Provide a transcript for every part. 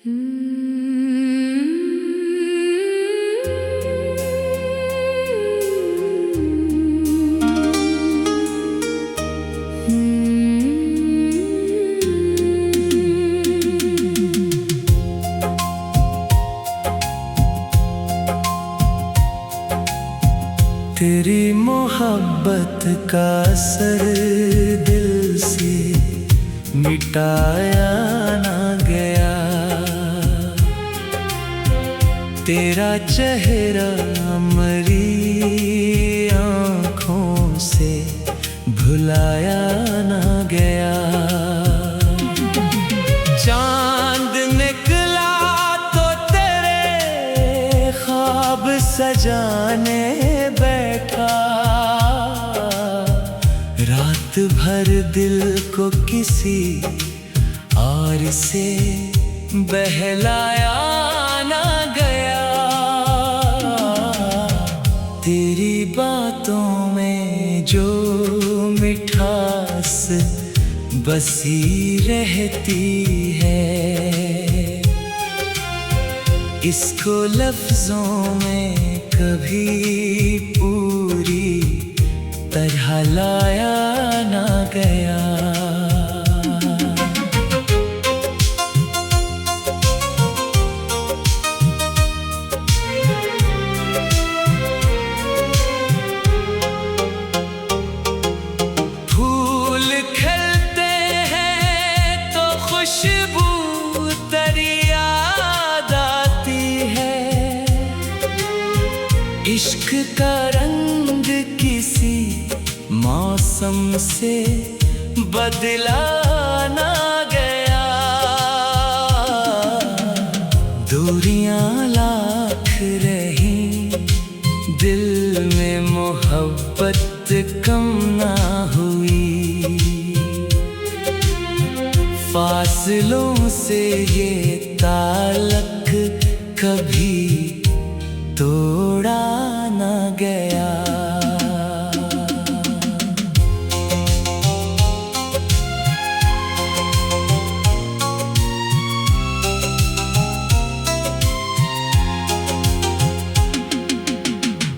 तेरी मोहब्बत का असर दिल से मिटाया ना गया। तेरा चेहरा मरी आँखों से भुलाया ना गया। चांद निकला तो तेरे ख्वाब सजाने बैठा। रात भर दिल को किसी और से बहलाया ना गया। तेरी बातों में जो मिठास बसी रहती है, इसको लफ्जों में कभी पूरी तरह लाया ना गया। फूल खिलते हैं तो खुशबू तेरी याद आती है। इश्क का रंग किसी मौसम से बदला ना गया। दूरियां लाख रही, दिल में मोहब्बत कम ना हुई। फासलों से ये ताल्लुक कभी तोड़ा ना गया।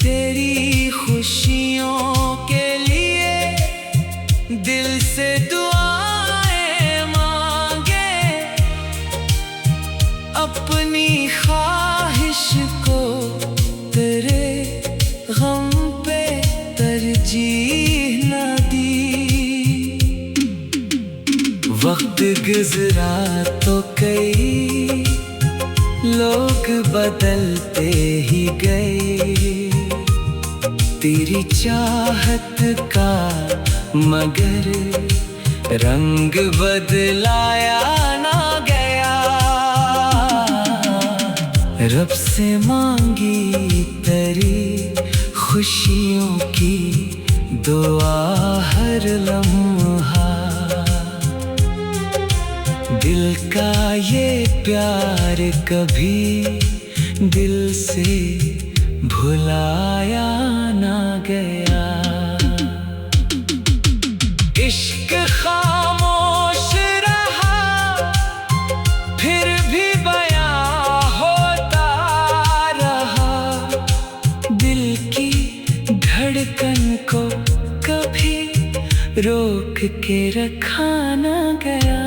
तेरी खुशियों के लिए दिल से दुआएं मांगे। अपनी ख्वाहिश को तेरे गम पे तरजीह न दी। वक्त गुजरा तो कई लोग बदलते ही गए। तेरी चाहत का मगर रंग बदलाया ना गया। रब से मांगी तेरी खुशियों की दुआ हर लम्हा। दिल का ये प्यार कभी दिल से भुलाया ना गया। इश्क खामोश रहा, फिर भी बयां होता रहा। दिल की धड़कन को कभी रोक के रखा ना गया।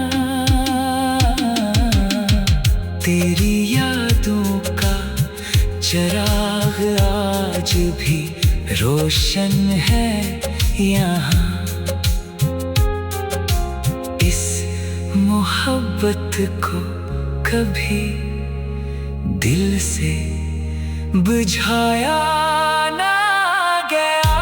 तेरी यादों का चिराग आज भी रोशन है यहाँ। इस मोहब्बत को कभी दिल से बुझाया ना गया।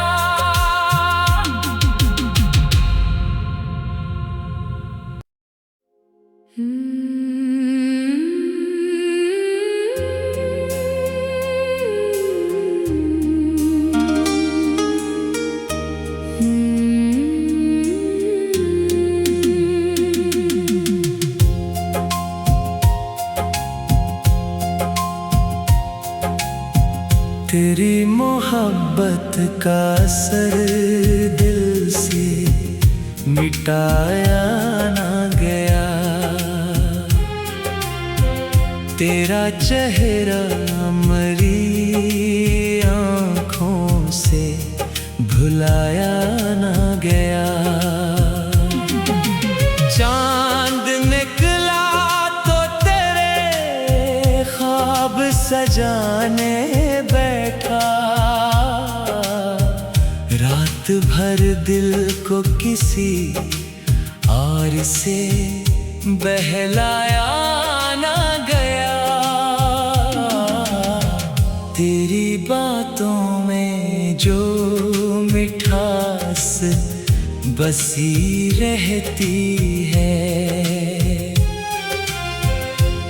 तेरी मोहब्बत का असर दिल से मिटाया ना गया। तेरा चेहरा मरी आँखों से भुलाया ना गया। चांद निकला तो तेरे ख्वाब सजाने बैठा। रात भर दिल को किसी और से बहलाया ना गया। तेरी बातों में जो मिठास बसी रहती है,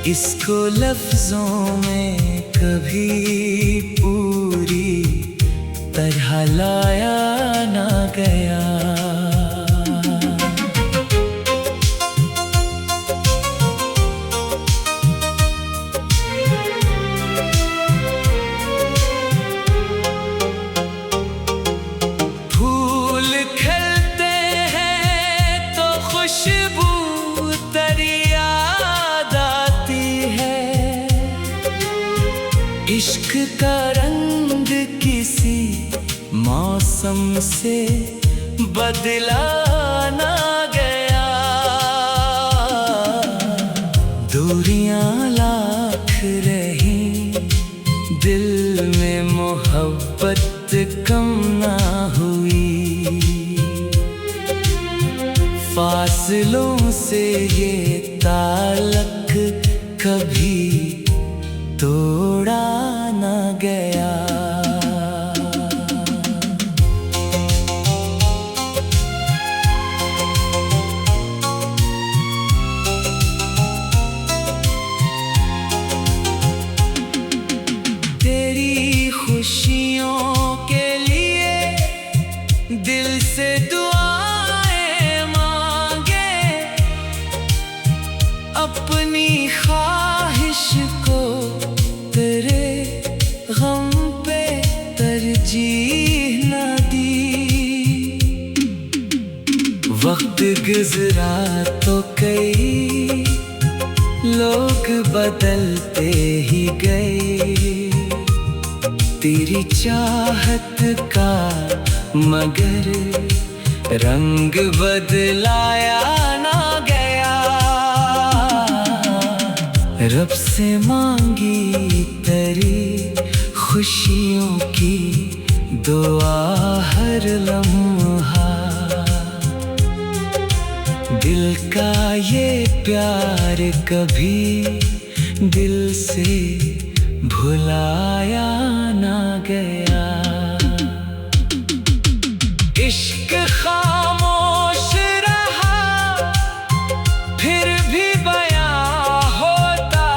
इसको लफ्जों में कभी पूरी तरह लाया ना गया। खुशबू तेरी याद आती है। इश्क का रंग किसी मौसम से बदला ना गया। दूरियां लाख रही, दिल में मोहब्बत कम ना हुई। फासलों से ये ताल्लुक कभी तोड़ा ना गया। तेरी खुशियों के लिए दिल से अपनी ख्वाहिश को तेरे गम पे तरजीह न दी। वक्त गुजरा तो कई लोग बदलते ही गए। तेरी चाहत का मगर रंग बदलाया ना गया। रब से मांगी तेरी खुशियों की दुआ हर लम्हा। दिल का ये प्यार कभी दिल से भुलाया ना गया। इश्क खामोश रहा, फिर भी बयां होता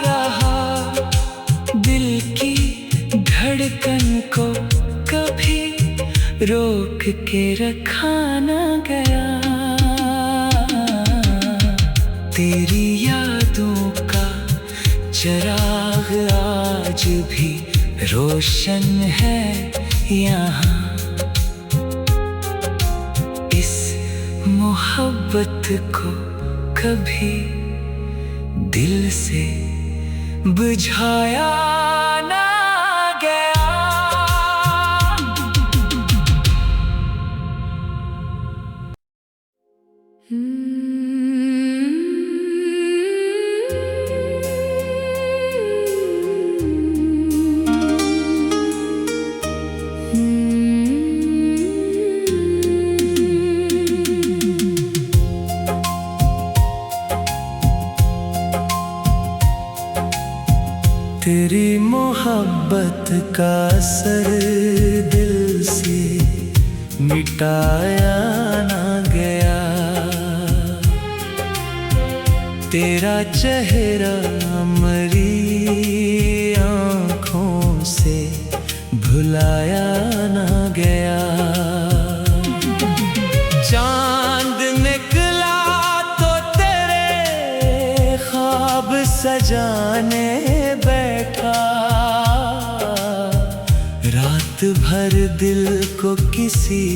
रहा। दिल की धड़कन को कभी रोक के रखा ना गया। तेरी यादों का चिराग आज भी रोशन है यहाँ। इस मोहब्बत को कभी दिल से बुझाया ना गया। तेरी मोहब्बत का असर दिल से मिटाया ना गया। तेरा चेहरा मरी आँखों से भुलाया ना गया। चांद निकला तो तेरे ख्वाब सजाने बैठा। रात भर दिल को किसी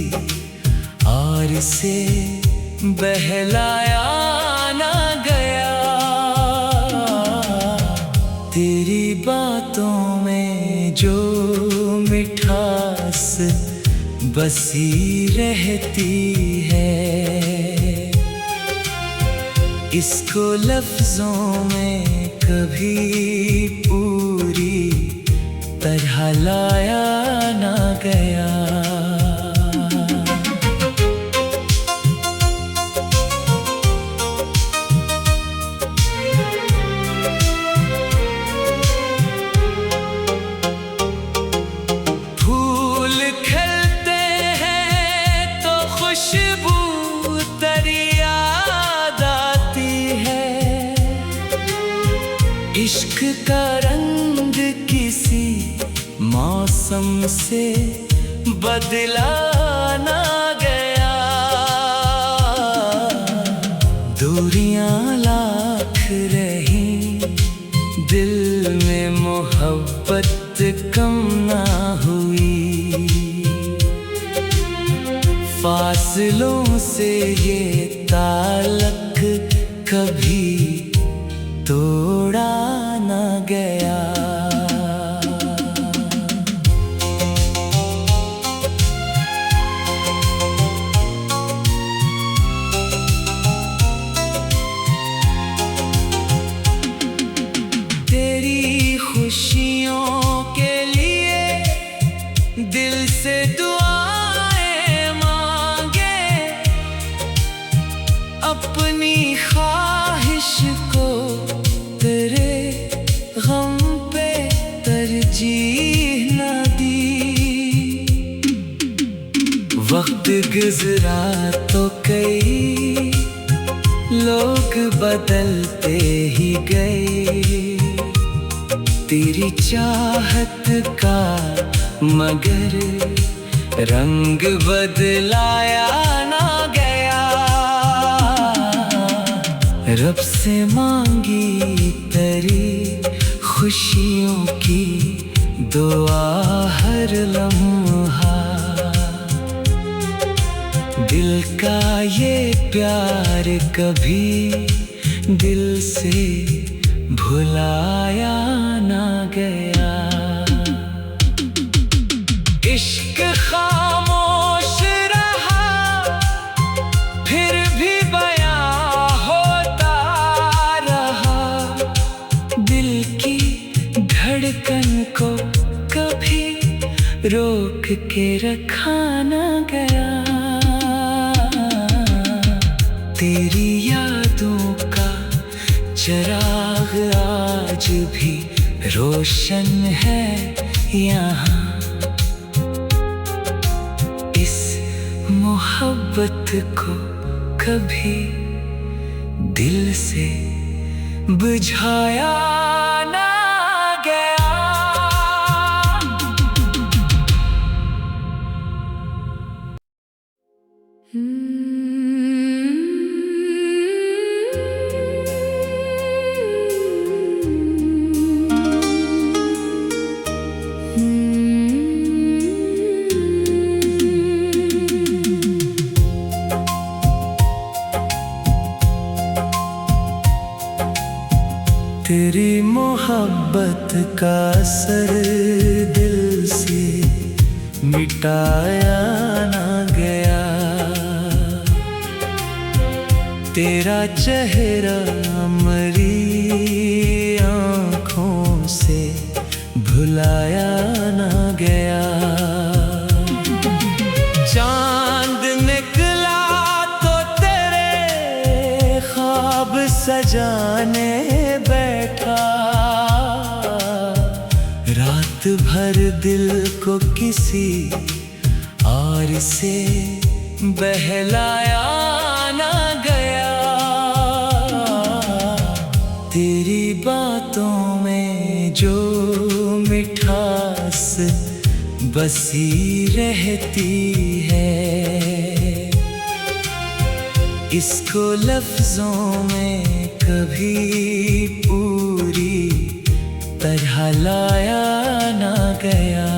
और से बहलाया ना गया। तेरी बातों में जो मिठास बसी रहती है, इसको लफ्जों में कभी पूरी तरह लाया ना गया। फूल खिलते हैं तो खुशबू तेरी याद आती है, इश्क का रंग किसी मौसम से बदला ना गया। दूरियां लाख रही, दिल में मोहब्बत कम ना हुई। फासलों से ये ताल्लुक कभी तोड़ा ना गया। तेरी खुशियों के लिए दिल से दुआएं मांगे, अपनी ख्वाहिश को तेरे गम पे तरजीह न दी। वक्त गुजरा तो कई लोग बदलते ही गए, तेरी चाहत का मगर रंग बदलाया ना गया। रब से मांगी तेरी खुशियों की दुआ हर लम्हा, दिल का ये प्यार कभी दिल से भुलाया ना गया। इश्क खामोश रहा, फिर भी बयां होता रहा। दिल की धड़कन को कभी रोक के रखा ना गया। तेरी यादों का चिराग आज भी रोशन है यहाँ, इस मोहब्बत को कभी दिल से बुझाया ना गया। तेरी मोहब्बत का असर दिल से मिटाया ना गया। तेरा चेहरा मरी आँखों से भुलाया ना गया। चांद निकला तो तेरे ख्वाब सजाने बैठा, रात भर दिल को किसी और से बहलाया ना गया। तेरी बातों में जो मिठास बसी रहती है, इसको लफ्जों में कभी पूरी तरह लाया ना गया।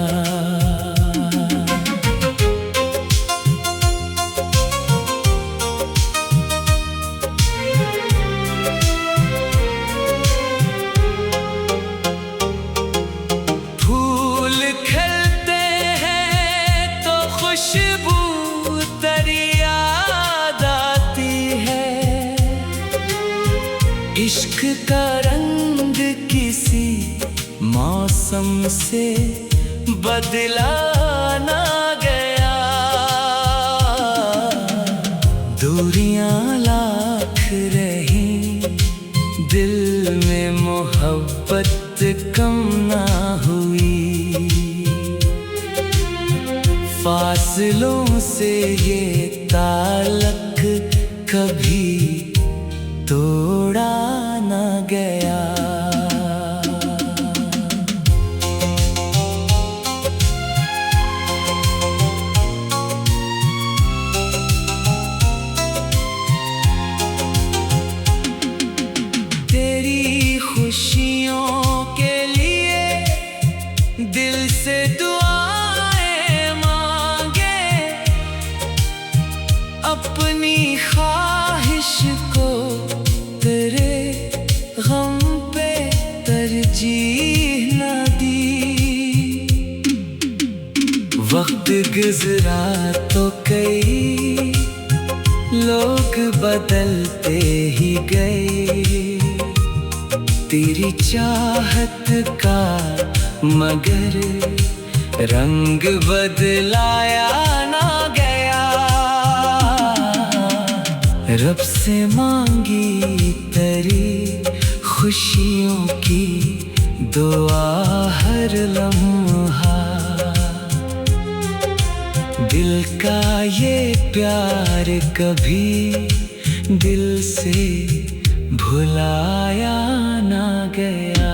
इश्क का रंग किसी मौसम से बदला ना गया। दूरियां लाख रही, दिल में मोहब्बत कम ना हुई। फासलों से ये ताल्लुक कभी तोड़ा ना गया। तेरी खुशियों के लिए दिल से दुआएं मांगे, अपनी ख्वाहिश को तेरे गम पे तरजीह न दी। वक्त गुजरा तो कई लोग बदलते ही गए, तेरी चाहत का मगर रंग बदलाया ना गया। रब से मांगी तेरी खुशियों की दुआ हर लम्हा, दिल का ये प्यार कभी दिल से भुलाया ना गया।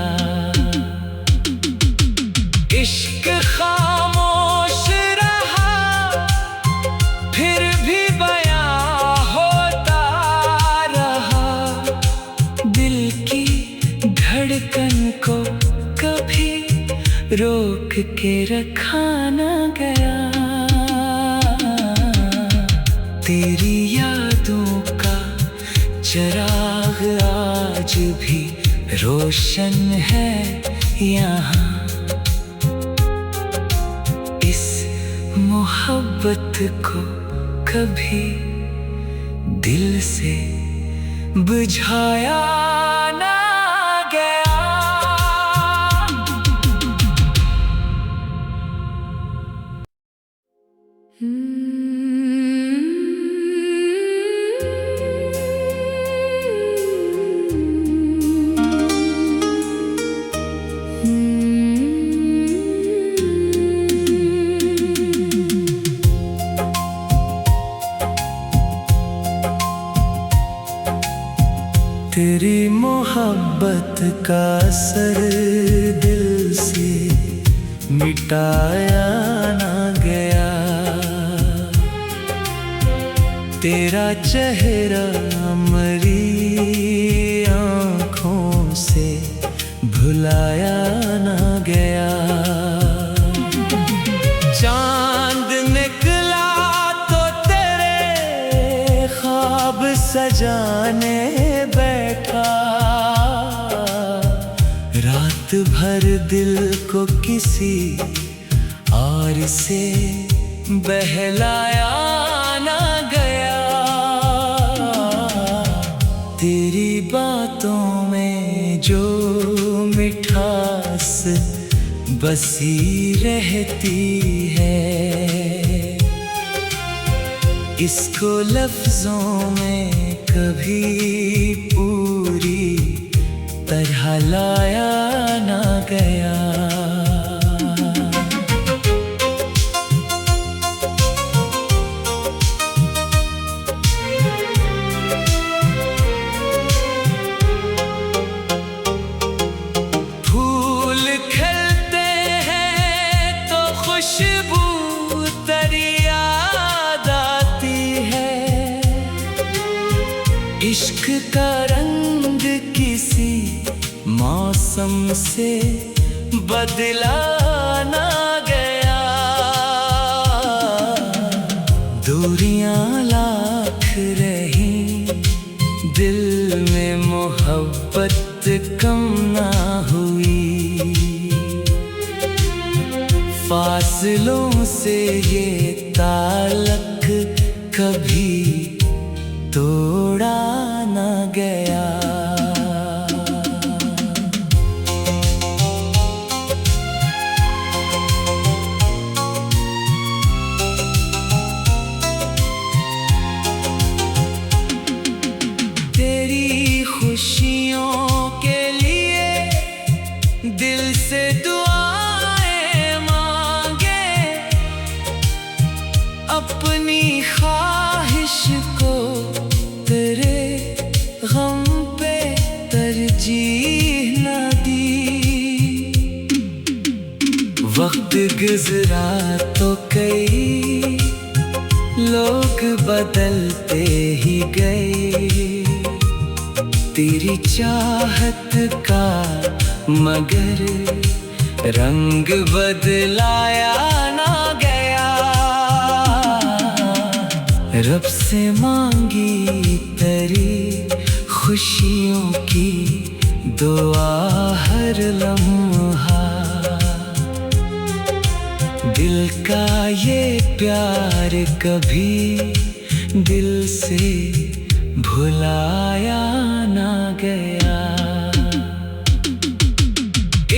इश्क खामोश रहा, फिर भी बयां होता रहा। दिल की धड़कन को कभी रोक के रखा ना गया। तेरी यादों का चिराग आज भी रोशन है यहाँ। इस मोहब्बत को कभी दिल से बुझाया ना गया। तेरी मोहब्बत का असर दिल से मिटाया ना गया। तेरा चेहरा मेरी आँखों से भुलाया ना गया। चांद निकला तो तेरे ख्वाब सजाने बैठा, रात भर दिल को किसी और से बहलाया ना गया। तेरी बातों में जो मिठास बसी रहती है, इसको लफ्जों में कभी पूरी तरह लाया ना गया। फूल खिलते हैं तो खुशबू तेरी याद आती है। इश्क का रंग किसी मौसम से बदला ना गया। दूरियां लाख रही, दिल में मोहब्बत कम ना हुई। फासलों से ये ताल्लुक कभी तोड़ा ना गया। तरजीह न दी। वक्त गुजरा तो कई लोग बदलते ही गए तेरी चाहत का, मगर रंग बदलाया ना गया। रब से मांगी तेरी खुशियों की दुआ हर लम्हा, दिल का ये प्यार कभी दिल से भुलाया ना गया।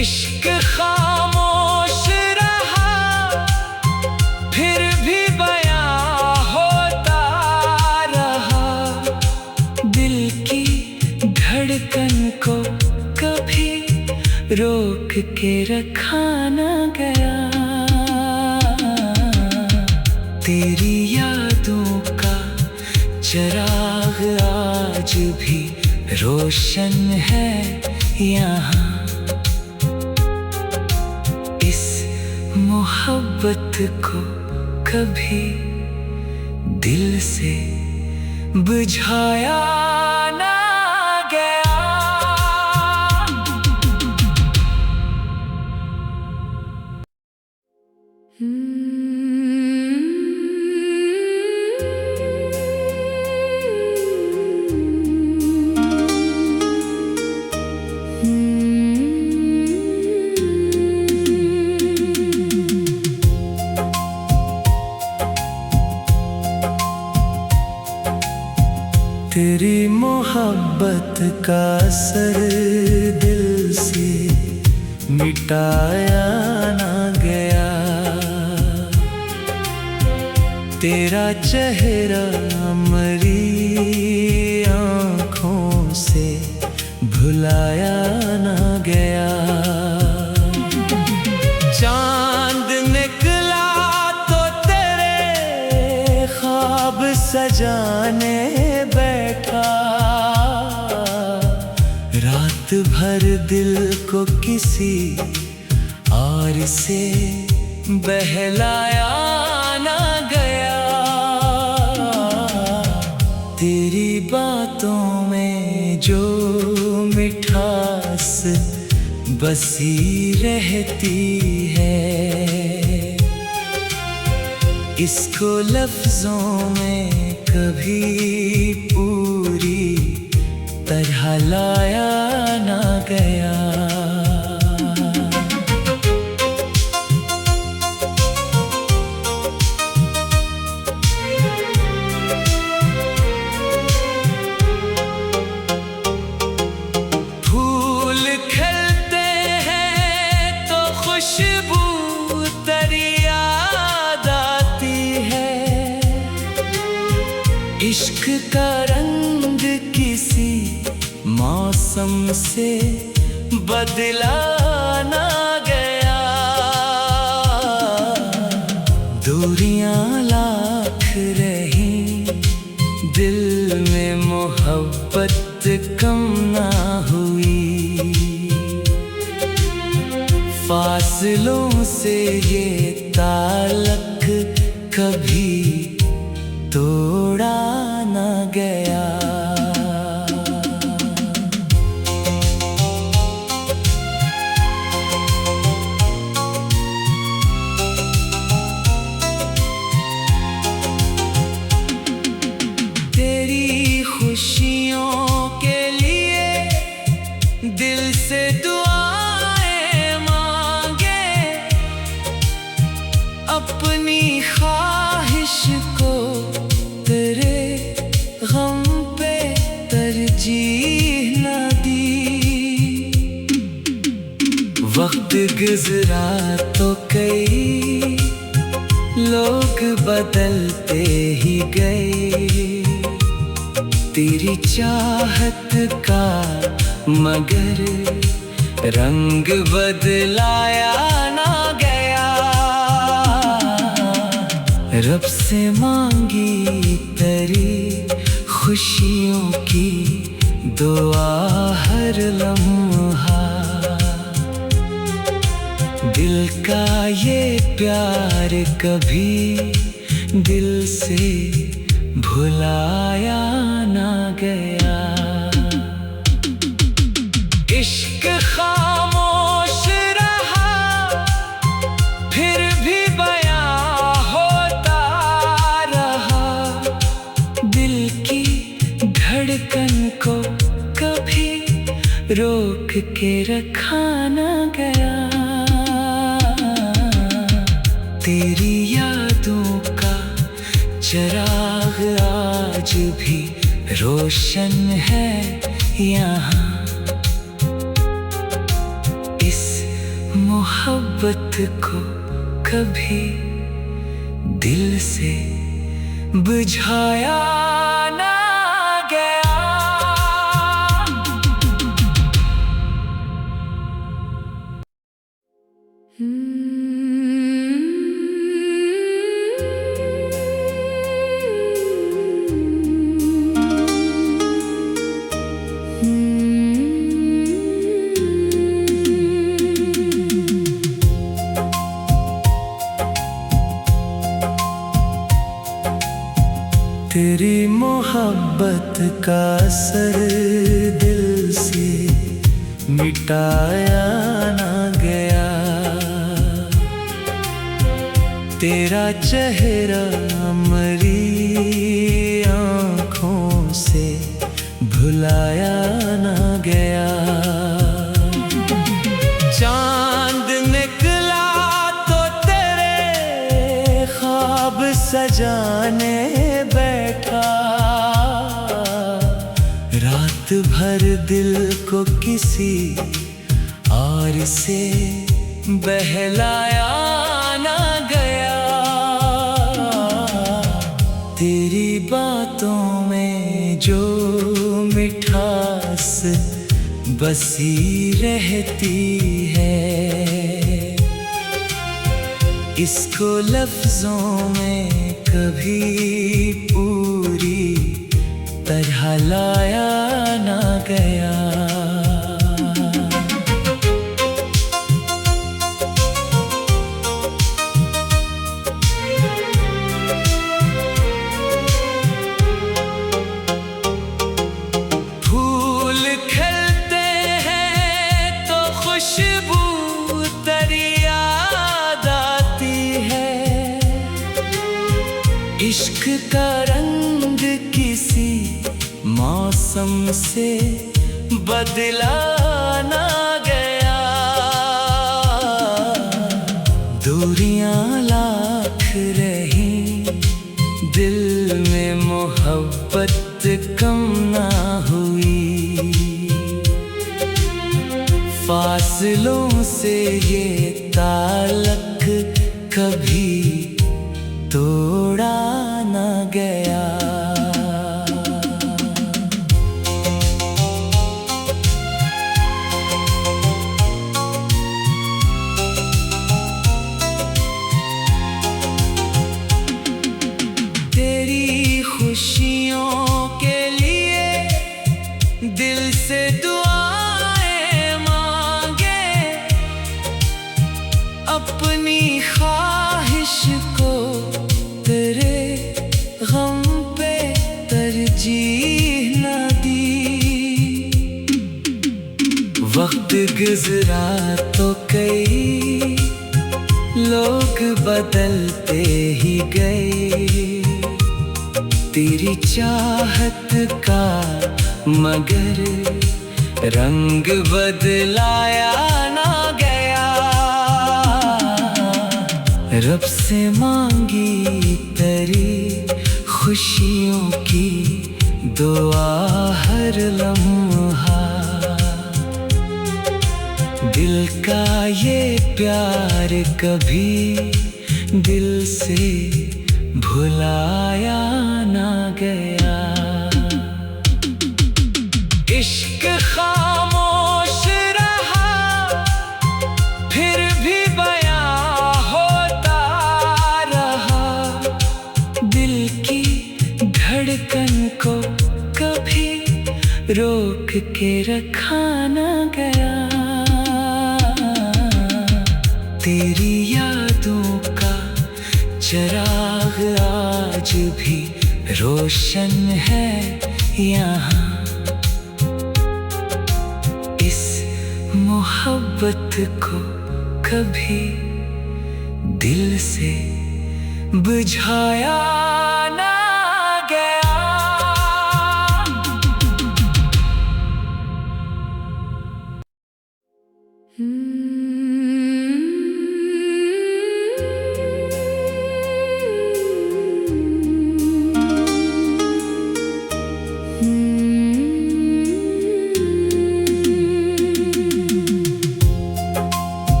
इश्क खामोश रहा फिर भी बयां होता रहा, दिल की धड़कन को कभी रोक के रखा ना गया। तेरी यादों का चिराग आज भी रोशन है यहाँ, इस मोहब्बत को कभी दिल से बुझाया ना गया। तेरी मोहब्बत का असर दिल से मिटाया ना गया, तेरा चेहरा मरी आँखों से भुलाया ना गया। चांद निकला तो तेरे ख्वाब सजाने बैठा, रात भर दिल को किसी और से बहलाया ना गया। तेरी बातों में जो मिठास बसी रहती है, इसको लफ्जों में कभी पूरी तरह लाया ना गया। फूल खिलते हैं तो खुशबू तेरी याद आती है, इश्क का रंग किसी मौसम से बदला ना गया। दूरियां लाख रही, दिल में मोहब्बत कम ना हुई। फासलों से ये ताल्लुक कभी तोड़ा ना गया। तेरी खुशियों के लिए दिल से दुआएं मांगे, अपनी ख्वाहिश को तेरे गम पे तरजीह न दी। वक्त गुजरा तो कई लोग बदलते ही गए तेरी चाहत का, मगर रंग बदलाया ना गया। रब से मांगी तेरी खुशियों की दुआ हर लम्हा। दिल का ये प्यार कभी दिल से भुलाया ना गया। इश्क खामोश रहा फिर भी बयां होता रहा। दिल की धड़कन को कभी रोक के रखा ना गया। तेरी यादों का चिराग आज भी रोशन है यहाँ। इस मोहब्बत को कभी दिल से बुझाया ना गया। तेरी मोहब्बत का असर दिल से मिटाया ना गया। तेरा चेहरा मेरी आँखों से भुलाया ना गया। चांद निकला तो तेरे ख्वाब सजाने बैठा। रात भर दिल को किसी और से बहलाया ना गया। तेरी बातों में जो मिठास बसी रहती है, इसको लफ्जों में कभी पूरी तरह लाया ना गया। फूल खिलते हैं तो खुशबू तेरी याद आती है। इश्क का रंग किसी मौसम से बदला ना गया। दूरियां लाख रही, दिल में मोहब्बत कम ना हुई। फासलों से ये ताल्लुक कभी तोड़ा ना गया। तेरी खुशियों के लिए दिल से दुआएं मांगे। अपनी ख्वाहिश को तेरे गम पे तरजीह न दी। वक्त गुजरा तो कई लोग बदलते ही गए। तेरी चाहत का मगर रंग बदलाया ना गया। रब से मांगी तेरी खुशियों की दुआ हर लम्हा। दिल का ये प्यार कभी दिल से भुलाया ना गया। इश्क खामोश रहा फिर भी बयां होता रहा। दिल की धड़कन को कभी रोक के रखा न गया। तेरी यादों का चिराग आज भी रोशन है यहाँ। इस मोहब्बत को कभी दिल से बुझाया ना गया।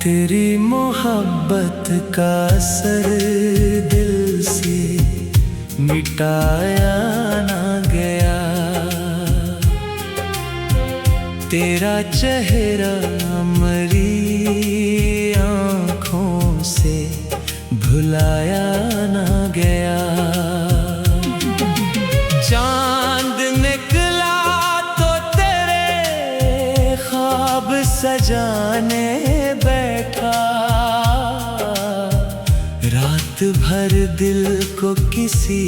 तेरी मोहब्बत का असर दिल से मिटाया ना गया। तेरा चेहरा मेरी आँखों से भुलाया ना गया। चांद निकला तो तेरे ख्वाब सजाने बैठा। रात भर दिल को किसी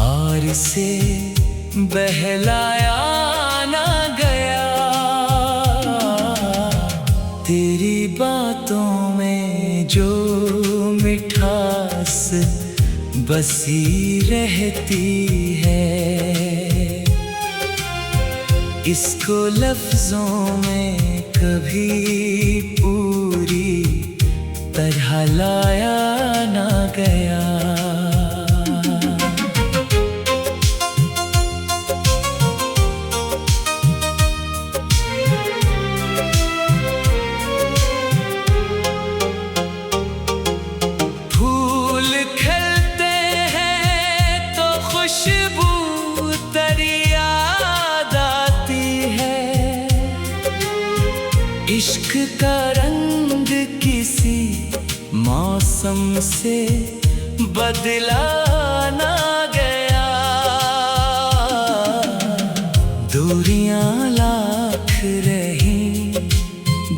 और से बहलाया ना गया। तेरी बातों में जो मिठास बसी रहती है, इसको लफ्जों में कभी पूरी तरह लाया ना गया। फूल खिलते हैं तो खुशबू तेरी याद आती है। इश्क का रंग किसी मौसम से बदला ना गया। दूरियां लाख रही,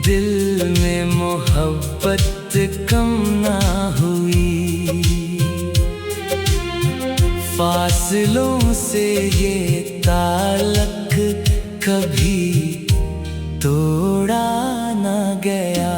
दिल में मोहब्बत कम ना हुई। फासलों से ये ताल्लुक कभी तोड़ा ना गया।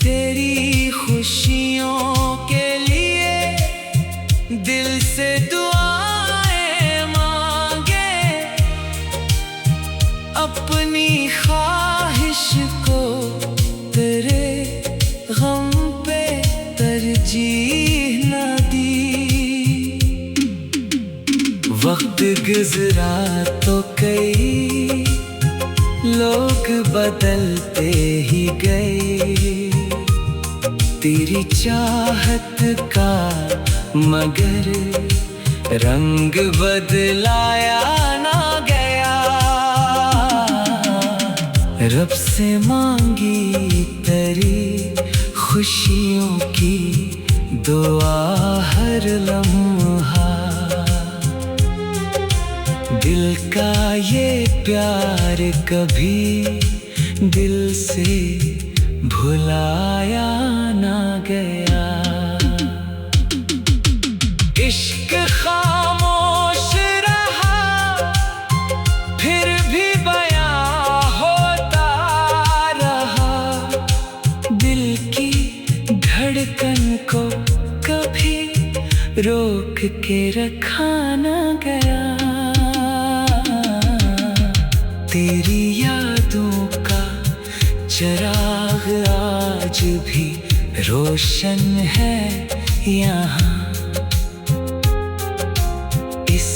तेरी खुशियों के लिए दिल से दुआएं मांगे। अपनी ख्वाहिश को तेरे गम पे तरजीह न दी। वक्त गुजरा तो कई लोग बदलते ही गए। तेरी चाहत का मगर रंग बदलाया ना गया। रब से मांगी तेरी खुशियों की दुआ हर लम्हा। दिल का ये प्यार कभी दिल से भुलाया ना गया। इश्क खामोश रहा, फिर भी बयां होता रहा। दिल की धड़कन को कभी रोक के रखा ना गया। तेरी यादों का चिराग आज भी रोशन है यहाँ। इस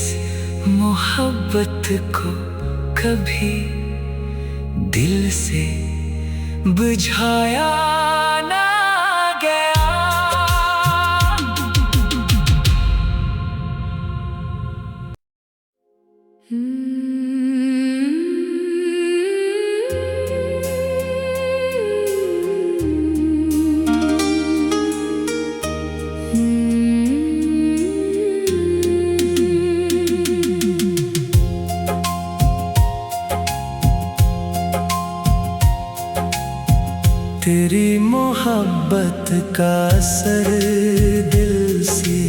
मोहब्बत को कभी दिल से बुझाया ना गया। तेरी मोहब्बत का असर दिल से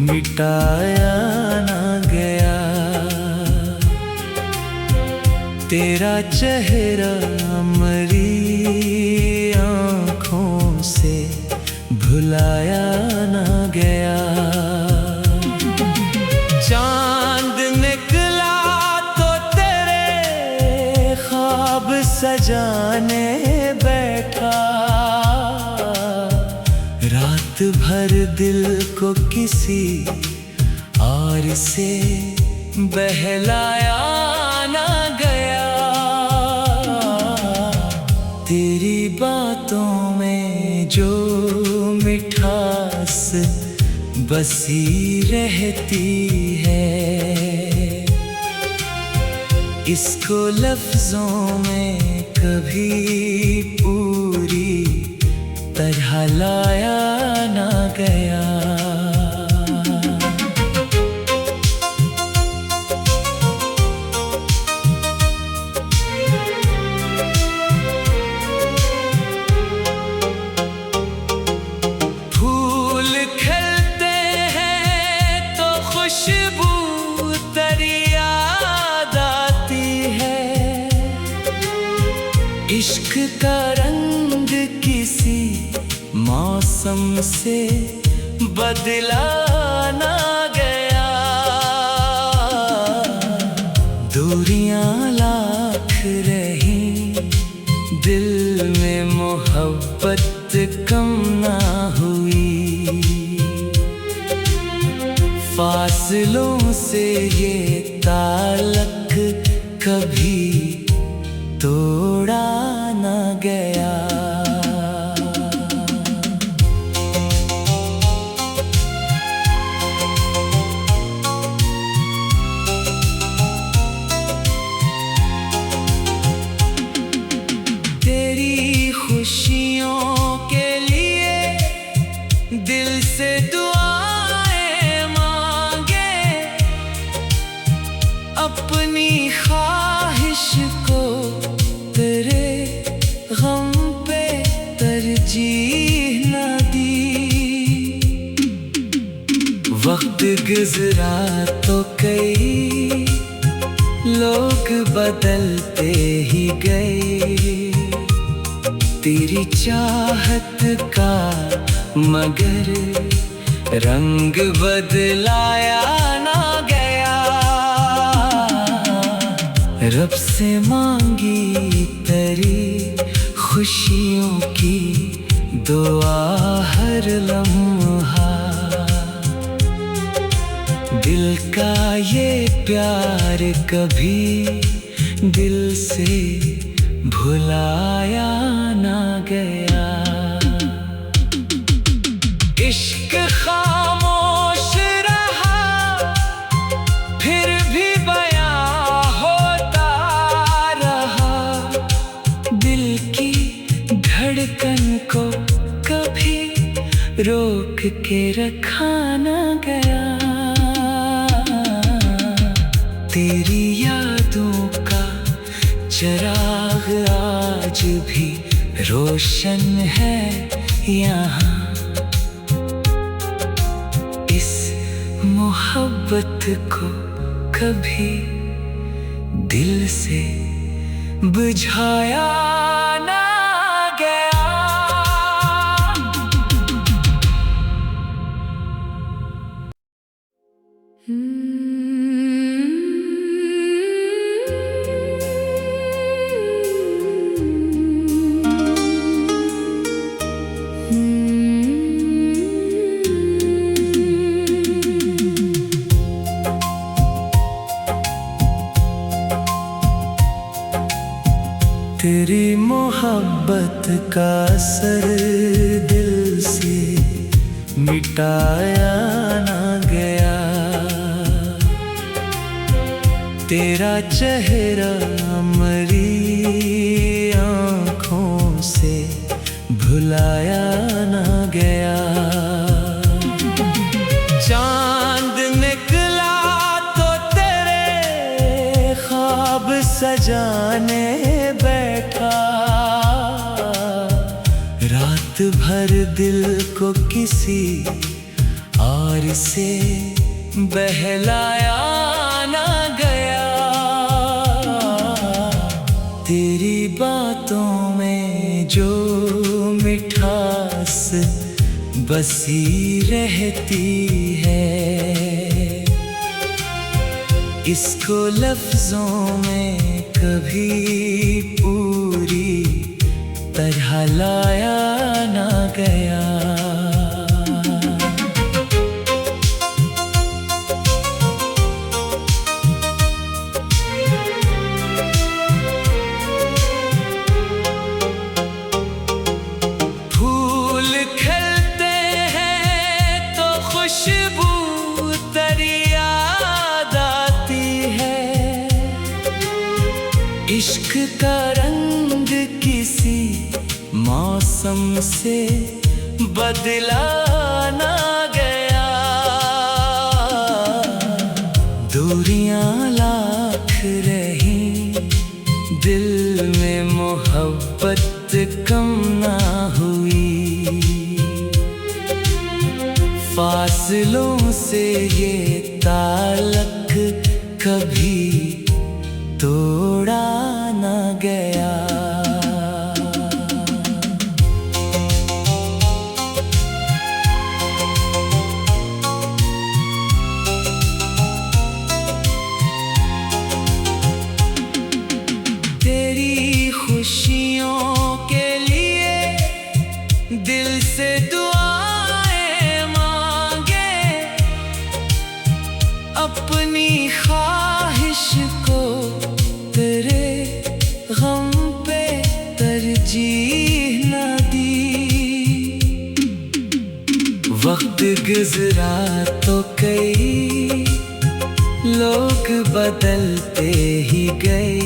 मिटाया ना गया। तेरा चेहरा मेरी आँखों से भुलाया ना गया। चांद निकला तो तेरे ख्वाब सजाने बैठा। रात भर दिल को किसी और से बहलाया ना गया। तेरी बातों में जो मिठास बसी रहती है, इसको लफ्जों में कभी पूरी तरह लाया ना गया। फूल खिलते हैं तो खुशबू तेरी याद आती है। इश्क का रंग किसी मौसम से बदला ना गया। दूरियां लाख रही, दिल में मोहब्बत कम ना हुई। फासलों से ये ताल्लुक कभी तोड़ा ना गया। तेरी खुशियों के लिए दिल से दुआएं मांगे। अपनी ख्वाहिश को तेरे गम पे तरजीह न दी। वक्त गुजरा तो कई लोग बदलते ही गए। तेरी चाहत का मगर रंग बदलाया ना गया। रब से मांगी तेरी खुशियों की दुआ हर लम्हा। दिल का ये प्यार कभी दिल से भुलाया ना गया। इश्क खामोश रहा, फिर भी बयां होता रहा। दिल की धड़कन को कभी रोक के रखा ना गया। तेरी यादों का चिराग आज भी रोशन है यहाँ। इस मोहब्बत को कभी दिल से बुझाया ना गया। तेरी मोहब्बत का असर दिल से मिटाया ना गया। तेरा चेहरा मेरी आँखों से भुलाया ना गया। चांद निकला तो तेरे ख्वाब सजाने बैठा। भर दिल को किसी और से बहलाया ना गया। तेरी बातों में जो मिठास बसी रहती है, इसको लफ्जों में कभी पूरी तरह लाया ना गया। फूल खिलते हैं तो खुशबू तेरी याद आती है। इश्क का रंग किसी मौसम से बदला ना गया। दूरियां लाख रही, दिल में मोहब्बत कम ना हुई। फासलों से ये ताल्लुक कभी तोड़ा ना गया। तेरी खुशियों के लिए दिल से दुआएं मांगे। अपनी ख्वाहिश को तेरे गम पे तरजीह न दी। वक्त गुजरा तो कई लोग बदलते ही गए।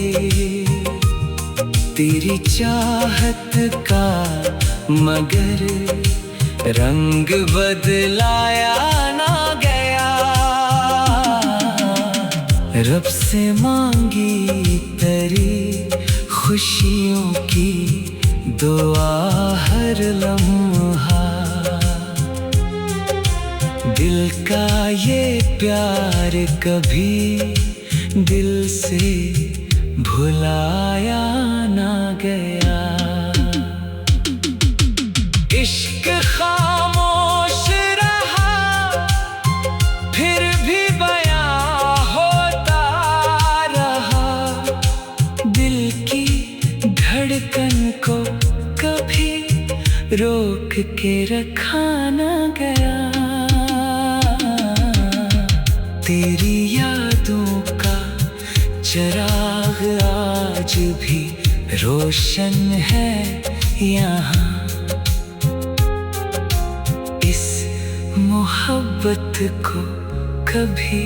तेरी चाहत का मगर रंग बदलाया ना गया। रब से मांगी तेरी खुशियों की दुआ हर लम्हा। दिल का ये प्यार कभी दिल से भुलाया ना गया। इश्क खामोश रहा, फिर भी बयां होता रहा। दिल की धड़कन को कभी रोक के रखा ना गया। तेरी यादों का चिराग आज भी रोशन है यहाँ। इस मोहब्बत को कभी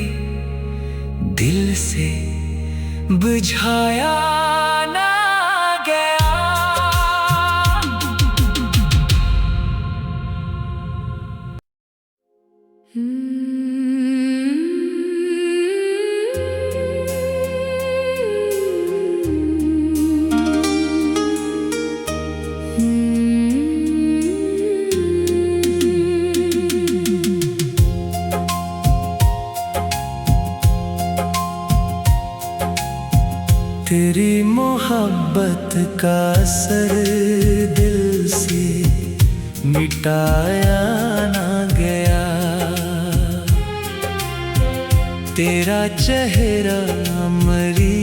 दिल से बुझाया ना गया। तेरी मोहब्बत का असर दिल से मिटाया ना गया। तेरा चेहरा मरी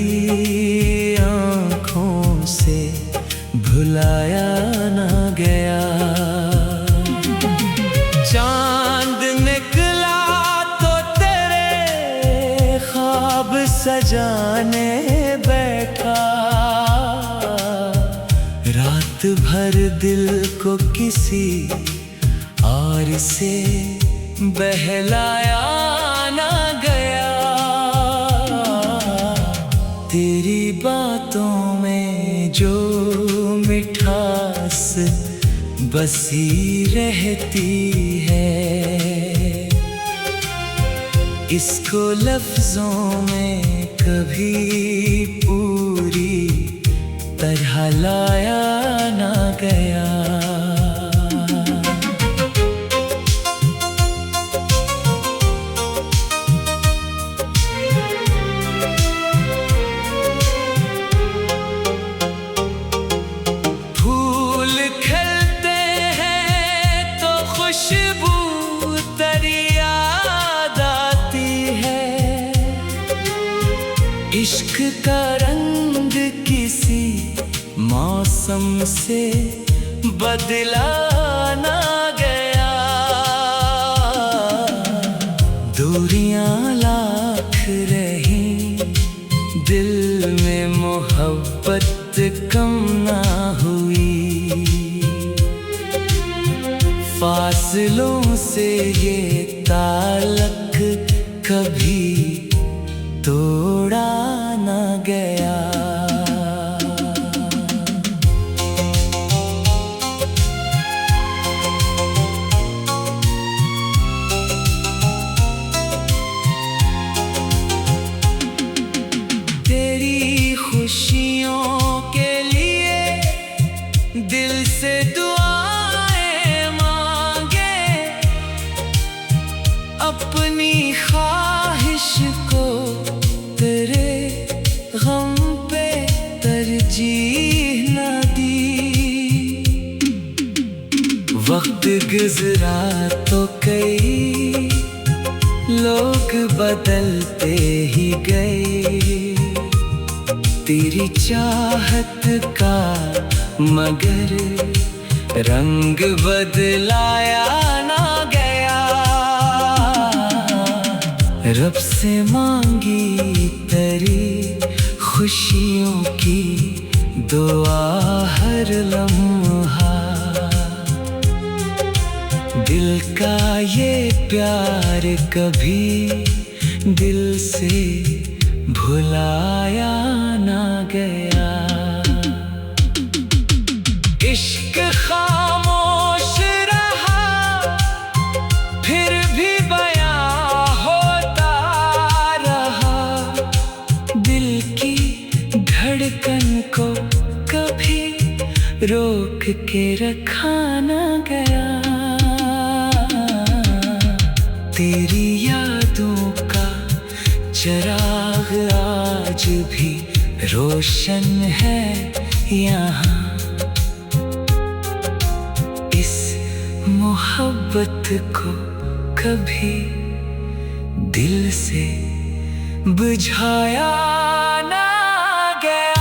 आँखों से भुलाया ना गया। चांद निकला तो तेरे ख्वाब सजाने बैठा। रात भर दिल को किसी और से बहलाया ना गया। तेरी बातों में जो मिठास बसी रहती है, इसको लफ्जों में कभी पूरी तरह लाया ना गया। का रंग किसी मौसम से बदला ना गया। दूरियां लाख रही, दिल में मोहब्बत कम ना हुई। फासलों से ये ताल्लुक कभी तोड़ा ना गया। तेरी खुशियों के लिए दिल से दुआएं मांगे, अपनी ख्वाहिश को तेरे गम पे तरजीह न दी। वक्त गुजरा तो कई लोग बदलते ही गए, तेरी चाहत का मगर रंग बदलाया ना गया। रब से मांगी तेरी खुशियों की दुआ हर लम्हा। दिल का ये प्यार कभी दिल से भुलाया ना गया। इश्क खामोश रहा, फिर भी बयां होता रहा। दिल की धड़कन को कभी रोक के रखा ना गया। तेरी यादों का चिराग आज भी रोशन है यहाँ। इस मोहब्बत को कभी दिल से बुझाया ना गया।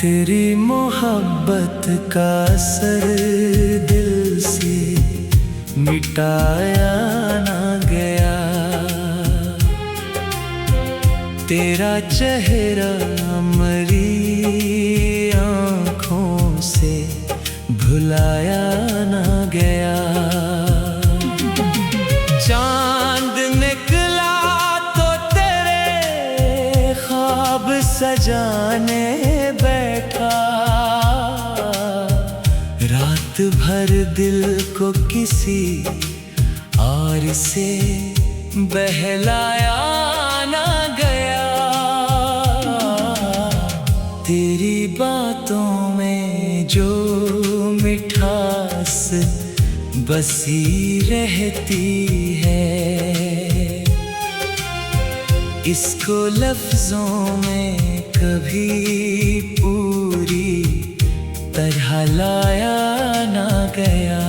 तेरी मोहब्बत का असर दिल से मिटाया ना गया। तेरा चेहरा मरी आँखों से भुलाया ना गया। चांद निकला तो तेरे ख्वाब सजाने बैठा। रात भर दिल को किसी और से बहलाया ना गया। तेरी बातों में जो मिठास बसी रहती है, इसको लफ्जों में कभी पूरी तरह लाया ना गया।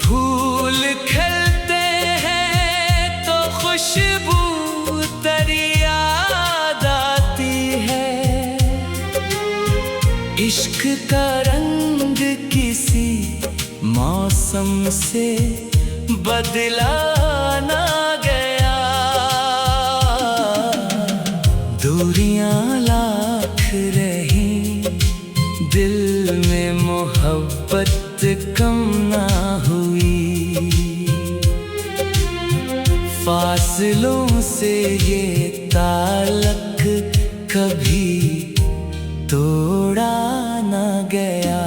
फूल खिलते हैं तो खुशबू तेरी याद आती है। इश्क का रंग किसी मौसम से बदला ना गया। दूरियां लाख रही, दिल में मोहब्बत कम ना हुई। फासलों से ये ताल्लुक कभी तोड़ा ना गया।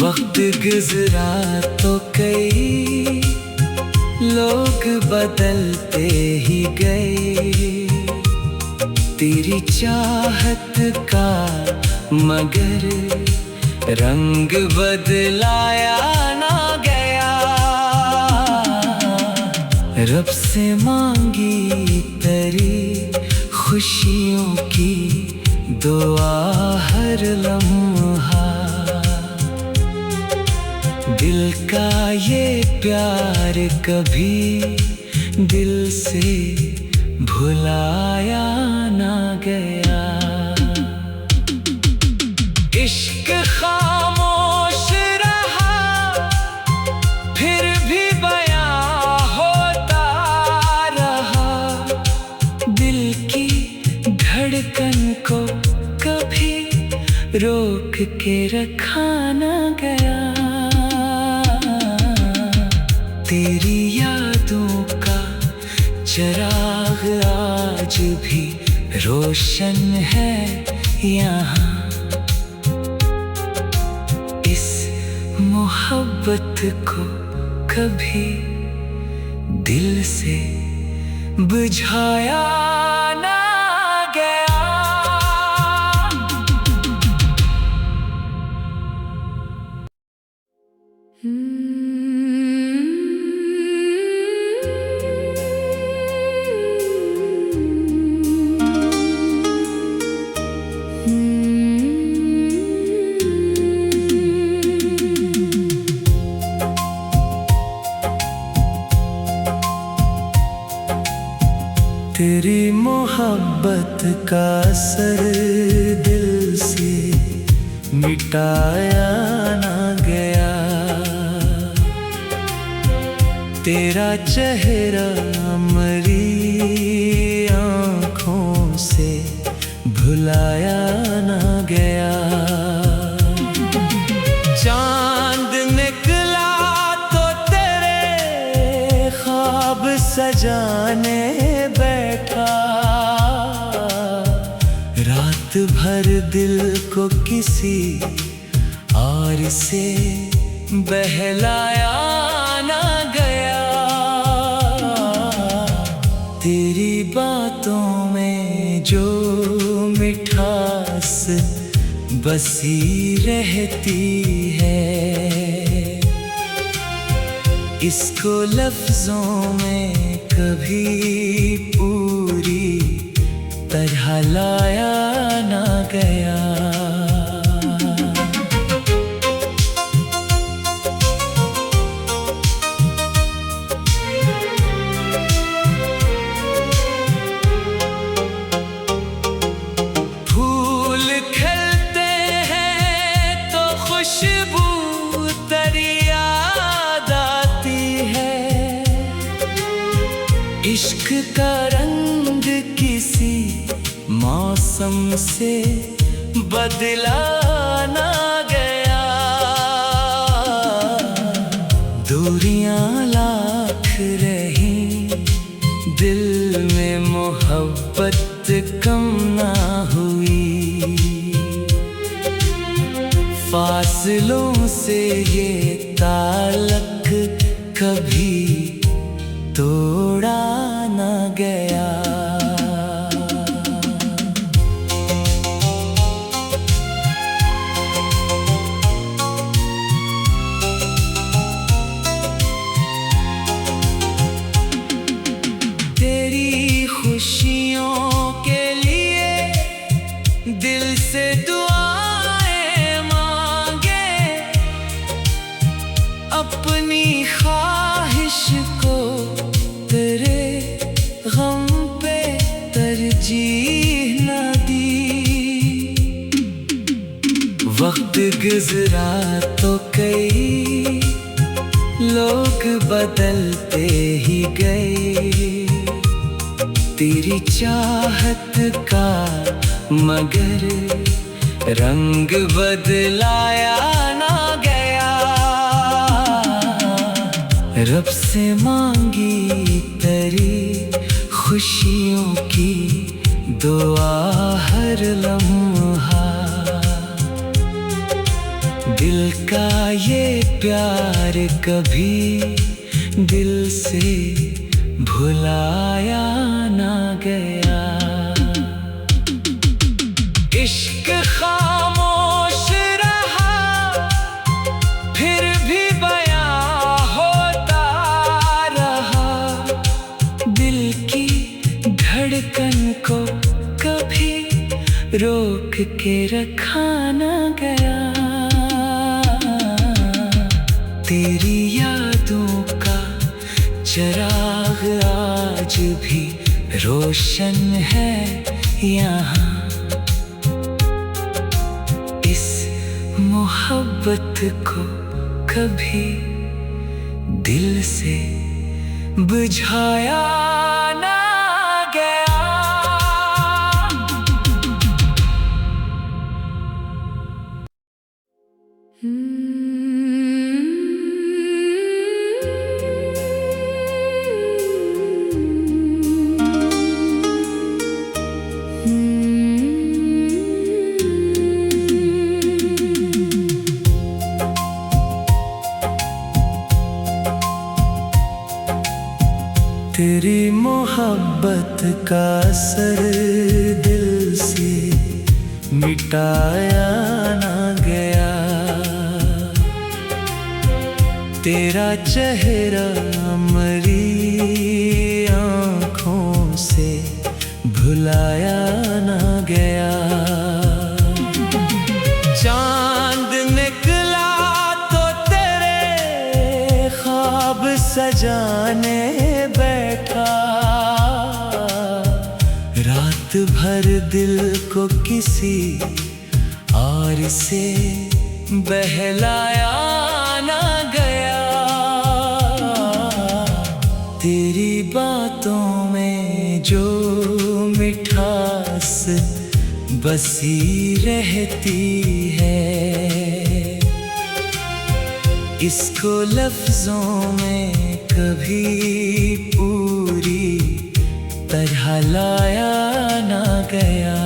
वक्त गुजरा तो कई लोग बदलते ही गए, तेरी चाहत का मगर रंग बदलाया ना गया। रब से मांगी तेरी खुशियों की दुआ हर लम्हा, दिल का ये प्यार कभी दिल से भुलाया ना गया। इश्क खामोश रहा फिर भी बयां होता रहा, दिल की धड़कन को कभी रोक के रखा ना गया। तेरी यादों का चिराग आज भी रोशन है यहाँ, इस मोहब्बत को कभी दिल से बुझाया ना गया। तेरी मोहब्बत का असर दिल से मिटाया ना गया, तेरा चेहरा मरी आँखों से भुलाया ना गया। चांद निकला तो तेरे ख्वाब सजाने बैठा, रात भर दिल को किसी और से बहलाया ना गया। तेरी बातों में जो मिठास बसी रहती है, इसको लफ्जों में कभी पूरी तरह लाया ना गया। फूल खिलते हैं तो खुशबू तेरी याद आती है, इश्क का रंग किसी मौसम से बदला ना गया। दूरियां लाख रही दिल में मोहब्बत कम ना हुई, फासलों से ये ताल्लुक कभी तोड़ा ना गया। तेरी खुशियों के लिए दिल से दुआएं मांगे, अपनी ख्वाहिश को तेरे गम पे तरजीह न दी। वक्त गुजरा तो कई लोग बदलते ही गए, तेरी चाहत का मगर रंग बदलाया ना गया। रब से मांगी तेरी खुशियों की दुआ हर लम्हा, दिल का ये प्यार कभी दिल से भुलाया ना गया। इश्क खामोश रहा फिर भी बयां होता रहा। दिल की धड़कन को कभी रोक के रखा ना गया। तेरी यादों का चिराग आज भी रोशन है यहाँ। इस मोहब्बत को कभी दिल से बुझाया ना गया। तेरी मोहब्बत का असर दिल से मिटाया ना गया। तेरा चेहरा मरी आँखों से भुलाया ना गया। चांद निकला तो तेरे ख्वाब सजाने बैठा। रात भर दिल को किसी और से बहलाया ना गया। तेरी बातों में जो मिठास बसी रहती है, इसको लफ्जों में कभी पूरी तरह लाया ना गया।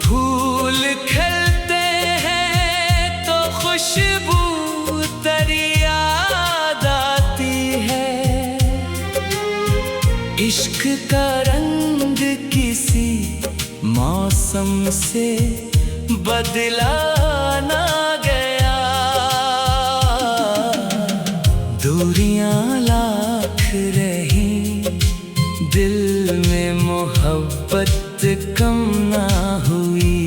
फूल खिलते हैं तो खुशबू तेरी याद आती है। इश्क का रंग किसी मौसम से बदला ना गया। दूरियां लाख रही दिल में मोहब्बत कम ना हुई।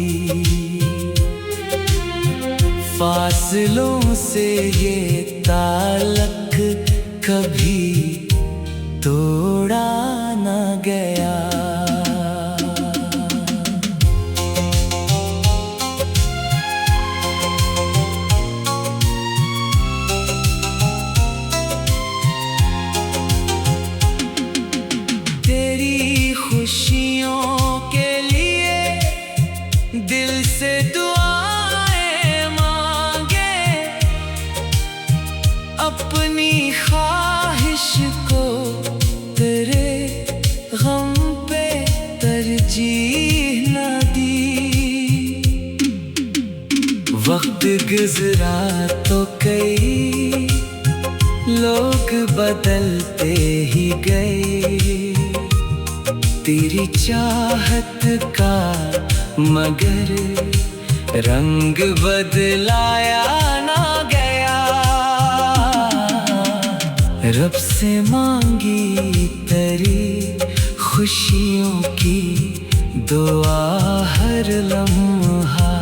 फासलों से ये ताल्लुक कभी तोड़ा ना गया। तेरी खुशियों के लिए दिल से दुआएं मांगे। अपनी ख्वाहिश को तेरे गम पे तरजीह न दी। वक्त गुजरा तो कई लोग बदलते ही गए। तेरी चाहत का मगर रंग बदलाया ना गया। रब से मांगी तेरी खुशियों की दुआ हर लम्हा।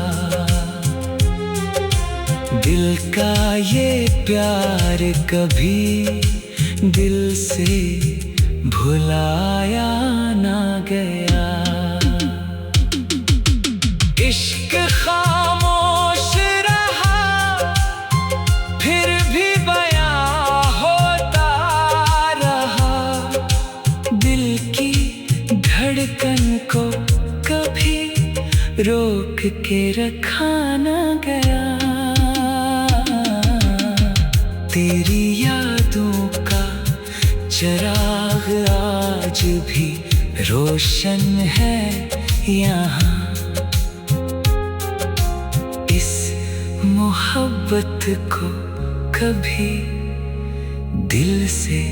दिल का ये प्यार कभी दिल से भुलाया ना गया। इश्क खामोश रहा फिर भी बयां होता रहा। दिल की धड़कन को कभी रोक के रखा ना गया। तेरी याद रोशन है यहाँ। इस मोहब्बत को कभी दिल से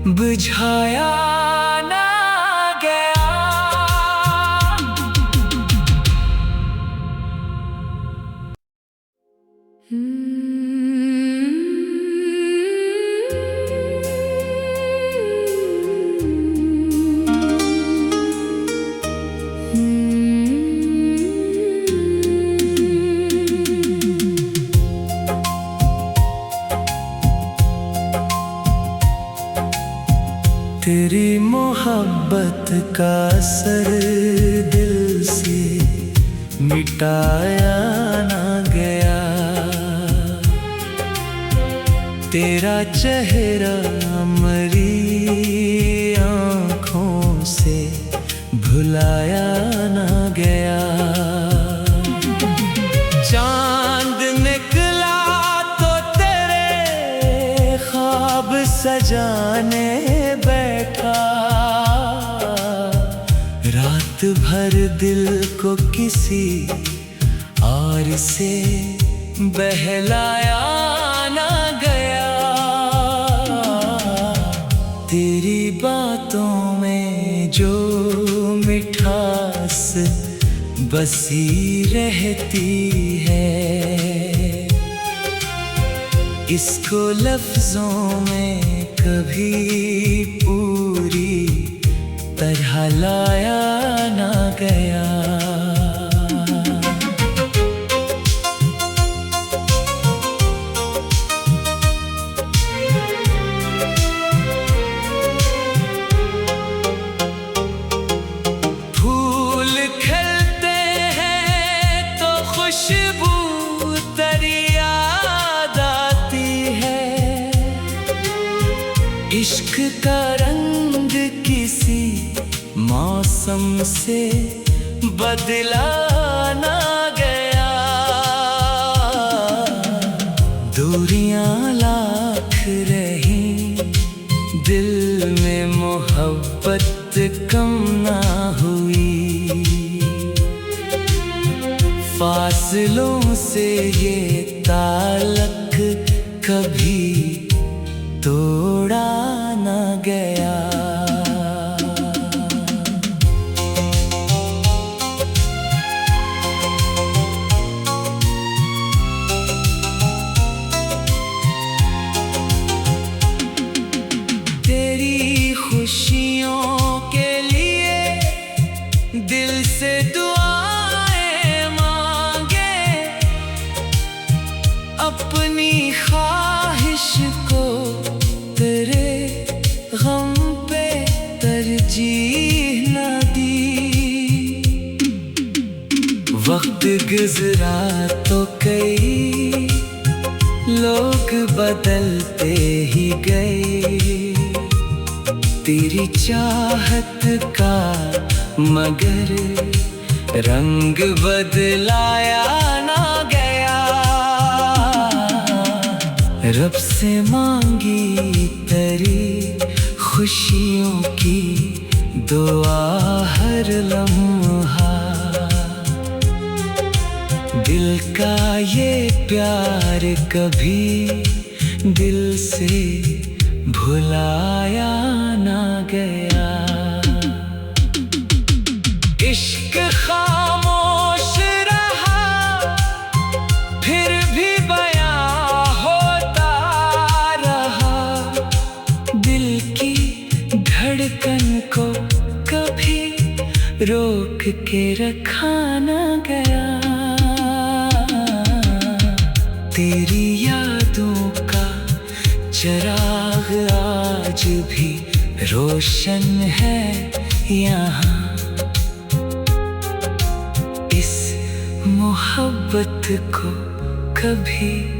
बुझाया ना गया। तेरी मोहब्बत का असर दिल से मिटाया ना गया। तेरा चेहरा मरी आँखों से भुलाया ना गया। चांद निकला तो तेरे ख्वाब सजाने बैठा। रात भर दिल को किसी और से बहलाया ना गया। तेरी बातों में जो मिठास बसी रहती है, इसको लफ्जों में कभी पूरी तरह लाया ना गया। फूल खिलते हैं तो खुशबू तेरी याद आती है। इश्क का रंग किसी मौसम से बदला ना गया। दूरियां लाख रही, दिल में मोहब्बत कम ना हुई। फासलों से ये ताल्लुक कभी तोड़ा ना गया। तेरी खुशियों के लिए दिल से दुआएं मांगे। अपनी ख्वाहिश को तेरे गम पे तरजीह न दी। वक्त गुजरा तो कई लोग बदलते ही गए। तेरी चाहत का मगर रंग बदलाया ना गया। रब से मांगी तेरी खुशियों की दुआ हर लम्हा। दिल का ये प्यार कभी दिल से भुलाया ना गया। इश्क खामोश रहा, फिर भी बयां होता रहा। दिल की धड़कन को कभी रोक के रखा ना गया। तेरी यादों का चिराग आज भी रोशन है यहाँ। इस मोहब्बत को कभी